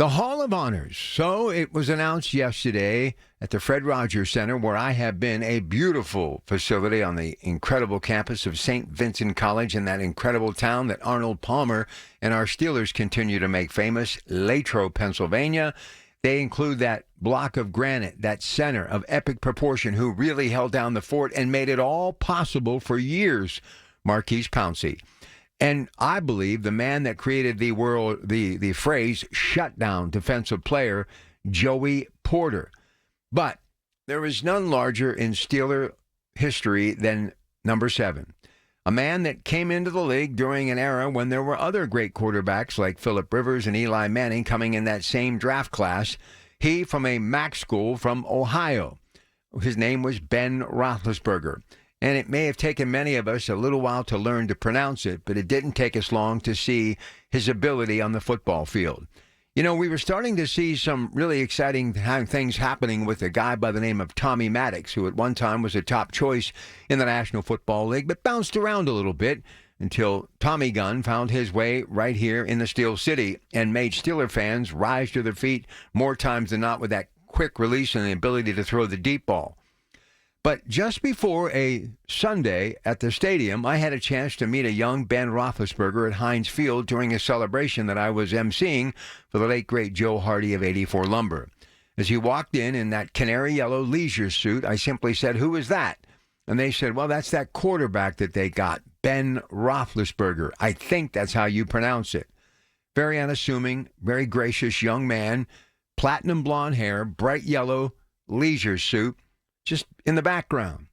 The Hall of Honors. So it was announced yesterday at the Fred Rogers Center, where I have been, a beautiful facility on the incredible campus of St. Vincent College in that incredible town that Arnold Palmer and our Steelers continue to make famous, Latrobe, Pennsylvania. They include that block of granite, that center of epic proportion who really held down the fort and made it all possible for years, Marquise Pouncey. And I believe the man that created the phrase shutdown defensive player, Joey Porter. But there is none larger in Steeler history than number 7. A man that came into the league during an era when there were other great quarterbacks like Phillip Rivers and Eli Manning coming in that same draft class. He from a MAC school from Ohio. His name was Ben Roethlisberger. And it may have taken many of us a little while to learn to pronounce it, but it didn't take us long to see his ability on the football field. You know, we were starting to see some really exciting things happening with a guy by the name of Tommy Maddox, who at one time was a top choice in the National Football League, but bounced around a little bit until Tommy Gunn found his way right here in the Steel City and made Steeler fans rise to their feet more times than not with that quick release and the ability to throw the deep ball. But just before a Sunday at the stadium, I had a chance to meet a young Ben Roethlisberger at Heinz Field during a celebration that I was emceeing for the late, great Joe Hardy of 84 Lumber. As he walked in that canary yellow leisure suit, I simply said, "Who is that?" And they said, "Well, that's that quarterback that they got, Ben Roethlisberger. I think that's how you pronounce it." Very unassuming, very gracious young man, platinum blonde hair, bright yellow leisure suit. Just in the background.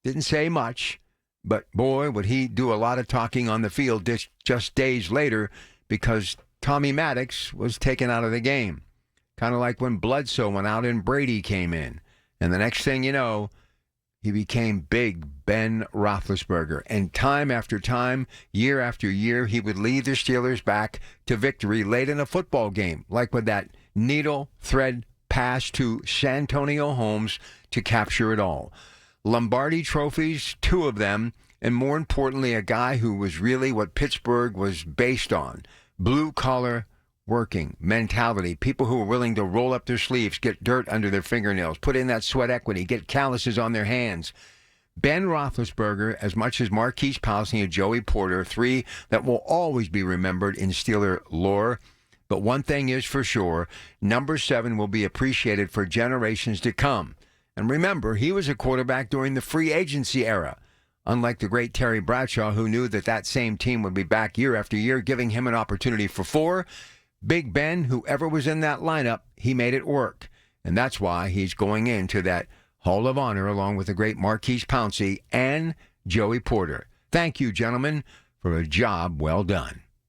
Didn't say much, but boy, would he do a lot of talking on the field just days later because Tommy Maddox was taken out of the game. Kind of like when Bledsoe went out and Brady came in. And the next thing you know, he became Big Ben Roethlisberger. And time after time, year after year, he would lead the Steelers back to victory late in a football game, like with that needle thread pass to Santonio Holmes to capture it all. Lombardi trophies, 2 of them, and more importantly, a guy who was really what Pittsburgh was based on. Blue-collar working mentality. People who were willing to roll up their sleeves, get dirt under their fingernails, put in that sweat equity, get calluses on their hands. Ben Roethlisberger, as much as Marquise Pouncey and Joey Porter, 3 that will always be remembered in Steeler lore. But one thing is for sure, number 7 will be appreciated for generations to come. And remember, he was a quarterback during the free agency era. Unlike the great Terry Bradshaw, who knew that same team would be back year after year, giving him an opportunity for 4, Big Ben, whoever was in that lineup, he made it work. And that's why he's going into that Hall of Honor along with the great Marquise Pouncey and Joey Porter. Thank you, gentlemen, for a job well done.